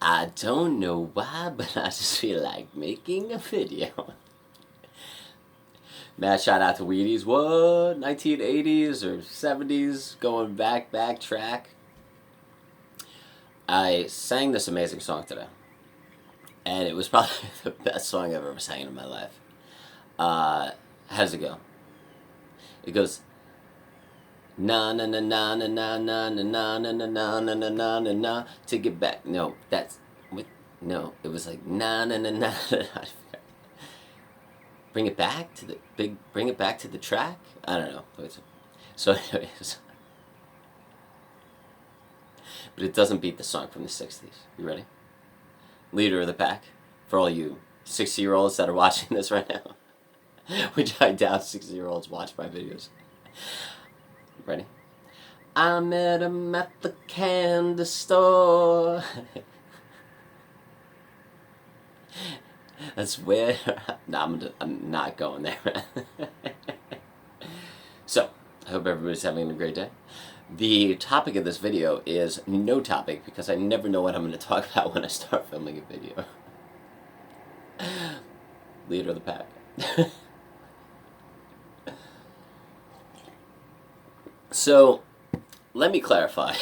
I don't know why, but I just feel like making a video. Mad shout out to Wheaties. What? 1980s or 70s? Going backtrack. I sang this amazing song today. And it was probably the best song I've ever sang in my life. How does it go? It goes na na na na na na na na na na na na na na na na to get back. No, that's no. It was like na na na na na. Bring it back to the big. Bring it back to the track. I don't know. So, anyways, but it doesn't beat the song from the '60s. You ready? Leader of the pack for all you 60-year-olds that are watching this right now, which I doubt 60-year-olds watch my videos. Ready? I met him at the candy store. That's where... No, I'm not going there. So, I hope everybody's having a great day. The topic of this video is no topic because I never know what I'm going to talk about when I start filming a video. Leader of the pack. So, let me clarify.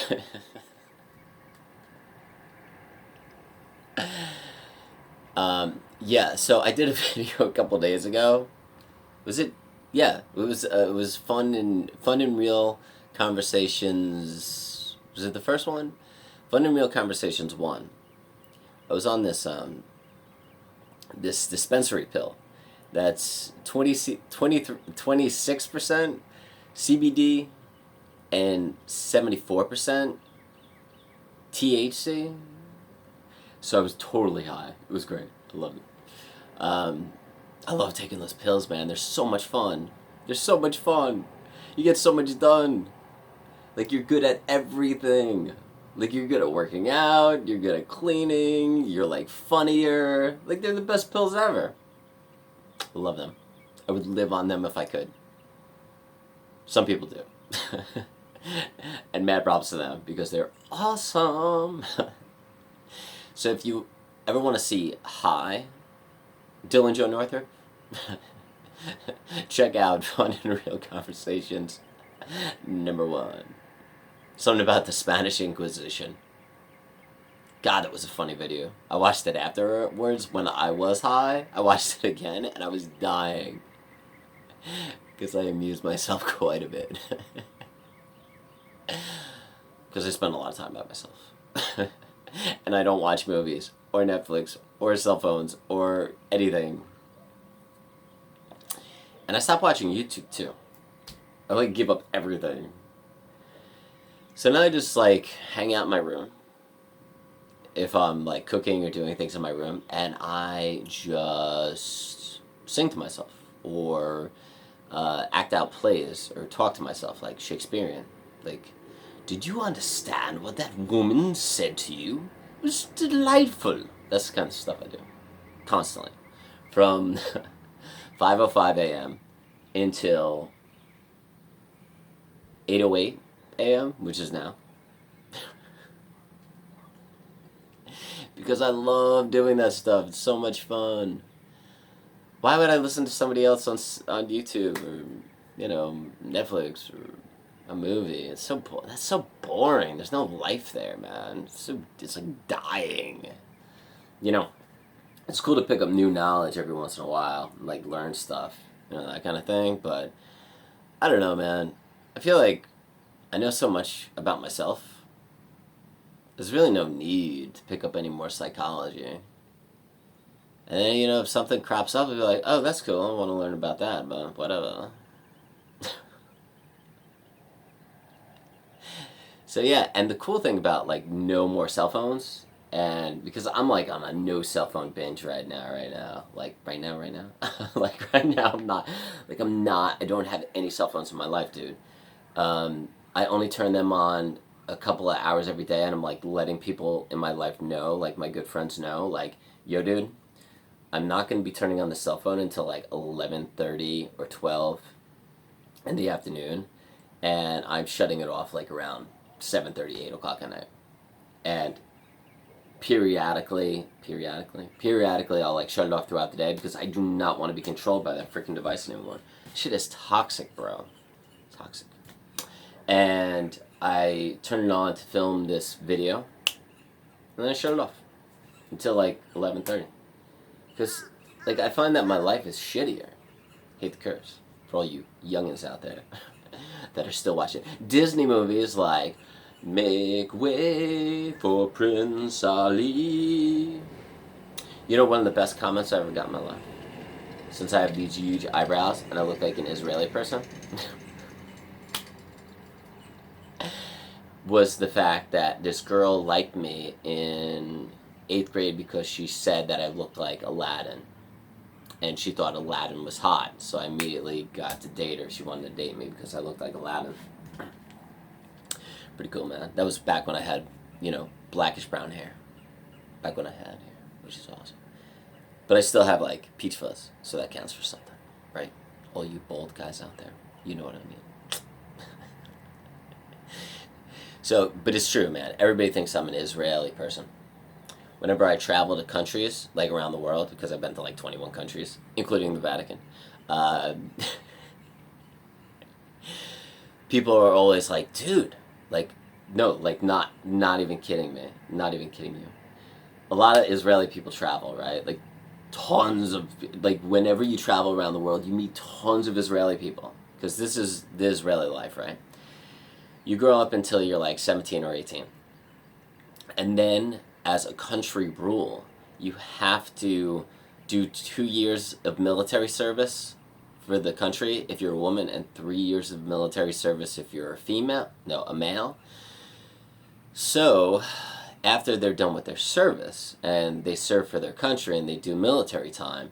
Yeah, so I did a video a couple days ago. Was it? Yeah, it was fun and real conversations. Was it the first one? Fun and real conversations 1. I was on this dispensary pill that's 26% CBD and 74% THC. So I was totally high. It was great. I loved it. I love taking those pills, man. They're so much fun. They're so much fun. You get so much done. Like, you're good at everything. Like, you're good at working out. You're good at cleaning. You're, like, funnier. Like, they're the best pills ever. I love them. I would live on them if I could. Some people do. And mad props to them because they're awesome. So if you ever want to see high Dylan Joe Norther, check out Fun and Real Conversations #1. Something about the Spanish Inquisition. God, that was a funny video. I watched it afterwards when I was high. I watched it again and I was dying. Because I amused myself quite a bit. Because I spend a lot of time by myself. And I don't watch movies, or Netflix, or cell phones, or anything. And I stopped watching YouTube, too. I, like, give up everything. So now I just, like, hang out in my room. If I'm, like, cooking or doing things in my room, and I just sing to myself, or act out plays, or talk to myself, like Shakespearean. Like, did you understand what that woman said to you? It was delightful. That's the kind of stuff I do. Constantly. From 5:05 a.m. until 8:08 a.m., which is now. Because I love doing that stuff. It's so much fun. Why would I listen to somebody else on YouTube or, Netflix or a movie? That's so boring. There's no life there, man. It's like dying. It's cool to pick up new knowledge every once in a while, like learn stuff, that kind of thing. But I don't know, man. I feel like I know so much about myself. There's really no need to pick up any more psychology. And then, if something crops up, I'll be like, oh, that's cool. I want to learn about that, but whatever. So yeah, and the cool thing about, like, no more cell phones, and because I'm, like, on a no cell phone binge right now. Like, right now. Like, right now I don't have any cell phones in my life, dude. I only turn them on a couple of hours every day, and I'm, like, letting people in my life know, like, my good friends know, like, yo, dude, I'm not going to be turning on the cell phone until, like, 11:30 or 12 in the afternoon, and I'm shutting it off, like, around 7:30, 8 o'clock at night. And periodically I'll like shut it off throughout the day because I do not want to be controlled by that freaking device anymore. Shit is toxic, bro. Toxic. And I turn it on to film this video, and then I shut it off until like 11:30. Because like I find that my life is shittier. Hate the curse for all you youngins out there that are still watching Disney movies like Make Way for Prince Ali. You know, one of the best comments I ever got in my life, since I have these huge eyebrows and I look like an Israeli person, was the fact that this girl liked me in 8th grade because she said that I looked like Aladdin. And she thought Aladdin was hot, so I immediately got to date her. She wanted to date me because I looked like Aladdin. Pretty cool, man. That was back when I had, blackish brown hair. Back when I had hair, which is awesome. But I still have, like, peach fuzz, so that counts for something, right? All you bald guys out there, you know what I mean. So, but it's true, man. Everybody thinks I'm an Israeli person. Whenever I travel to countries, like around the world, because I've been to like 21 countries, including the Vatican, people are always like, dude, like, no, like not even kidding me. Not even kidding you. A lot of Israeli people travel, right? Like tons of, like whenever you travel around the world, you meet tons of Israeli people. Because this is the Israeli life, right? You grow up until you're like 17 or 18. And then, as a country rule, you have to do 2 years of military service for the country if you're a woman, and 3 years of military service if you're a male. So, after they're done with their service, and they serve for their country, and they do military time,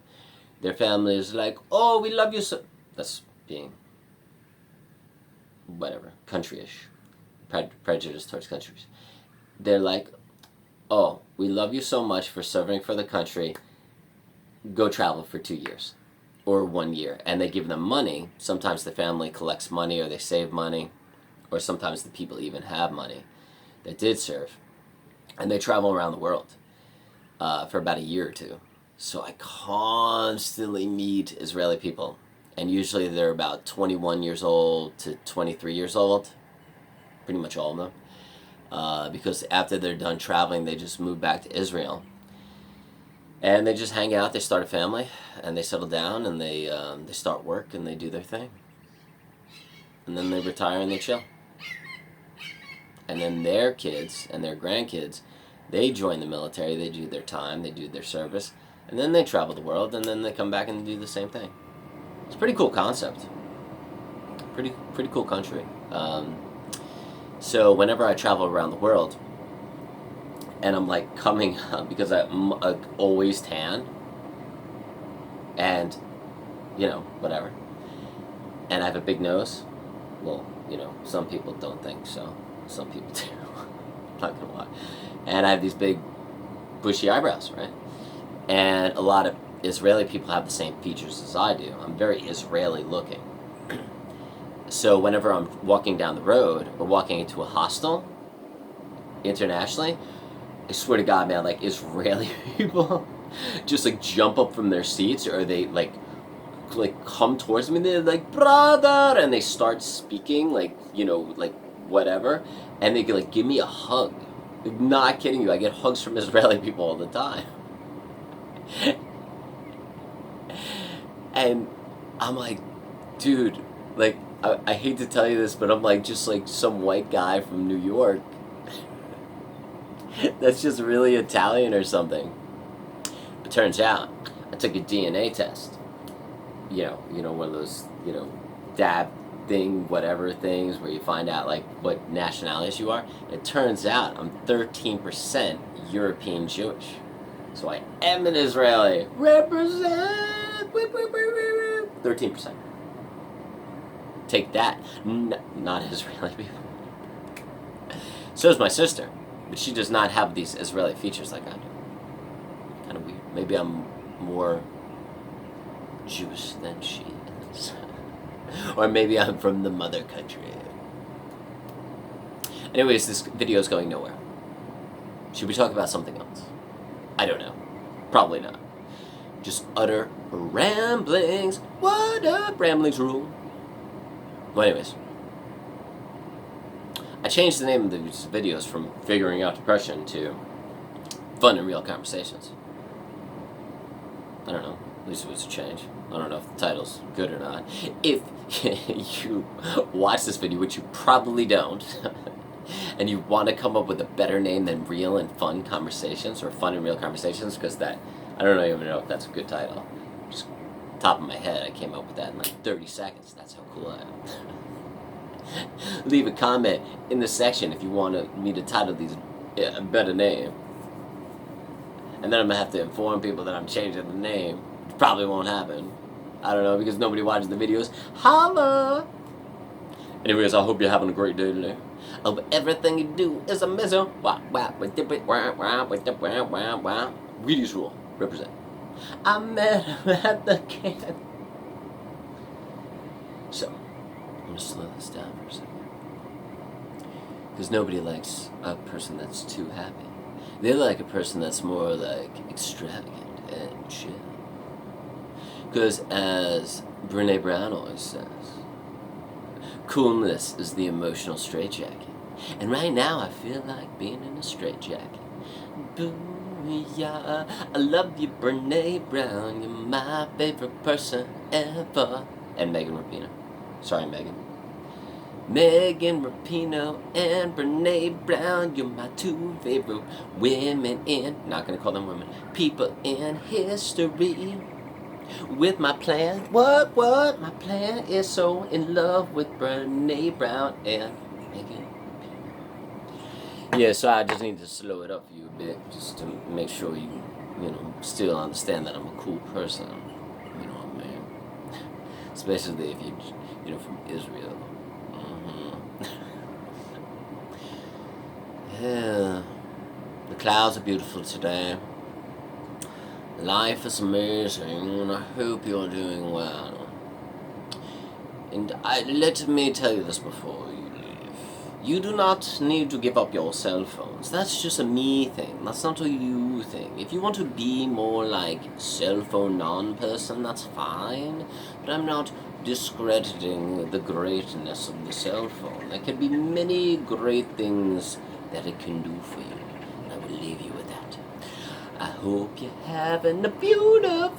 their family is like, oh, we love you so... That's being, whatever, country-ish. Prejudice towards countries. They're like, oh, we love you so much for serving for the country, go travel for 2 years or 1 year. And they give them money. Sometimes the family collects money or they save money, or sometimes the people even have money that did serve. And they travel around the world for about a year or two. So I constantly meet Israeli people. And usually they're about 21 years old to 23 years old. Pretty much all of them. Because after they're done traveling, they just move back to Israel. And they just hang out, they start a family, and they settle down, and they start work, and they do their thing. And then they retire and they chill. And then their kids and their grandkids, they join the military, they do their time, they do their service, and then they travel the world, and then they come back and do the same thing. It's a pretty cool concept. Pretty cool country. So whenever I travel around the world, and I'm like coming up, because I'm always tan, and, whatever, and I have a big nose, well, some people don't think so, some people do, I'm not gonna lie, and I have these big bushy eyebrows, right, and a lot of Israeli people have the same features as I do. I'm very Israeli looking. So whenever I'm walking down the road or walking into a hostel internationally, I swear to God, man, like Israeli people just like jump up from their seats, or they like come towards me, and they're like, brother, and they start speaking like, like whatever, and they like give me a hug. Like, not kidding you, I get hugs from Israeli people all the time. And I'm like, dude, like, I hate to tell you this, but I'm like just like some white guy from New York that's just really Italian or something. It turns out I took a DNA test. One of those, dab thing, whatever things where you find out like what nationalities you are. It turns out I'm 13% European Jewish. So I am an Israeli. Represent! 13%. Take that. Not Israeli people. So is my sister, but she does not have these Israeli features like I do. Kind of weird. Maybe I'm more Jewish than she is. Or maybe I'm from the mother country. Anyways, this video is going nowhere. Should we talk about something else? I don't know. Probably not. Just utter ramblings. What up, ramblings rule? Well, anyways. I changed the name of these videos from Figuring Out Depression to Fun and Real Conversations. I don't know. At least it was a change. I don't know if the title's good or not. If you watch this video, which you probably don't, and you want to come up with a better name than Real and Fun Conversations, or Fun and Real Conversations, because that, I don't even know if that's a good title. Just top of my head, I came up with that in like 30 seconds. That's how cool I am. Leave a comment in the section if you want me to title these a better name. And then I'm going to have to inform people that I'm changing the name. Which probably won't happen. I don't know, because nobody watches the videos. Holla! Anyways, I hope you're having a great day today. I hope everything you do is a missile. Wheaties rule. Represent. I met him at the camp. So, I'm going to slow this down for a second. Because nobody likes a person that's too happy. They like a person that's more like extravagant and chill. Because as Brene Brown always says, coolness is the emotional straitjacket. And right now I feel like being in a straitjacket. Booyah, I love you, Brene Brown. You're my favorite person ever. And Megan Rapinoe. Sorry, Megan. Megan Rapinoe and Brene Brown, you're my two favorite women in, not gonna call them women, people in history. With my plan, what? My plan is so in love with Brene Brown and Megan. Yeah, so I just need to slow it up for you a bit, just to make sure you still understand that I'm a cool person. You know what I mean? Especially if you're from Israel. Yeah, the clouds are beautiful today. Life is amazing, and I hope you're doing well. And let me tell you this before you leave. You do not need to give up your cell phones. That's just a me thing. That's not a you thing. If you want to be more like cell phone non-person, that's fine. But I'm not discrediting the greatness of the cell phone. There can be many great things that it can do for you. And I will leave you with that. I hope you're having a beautiful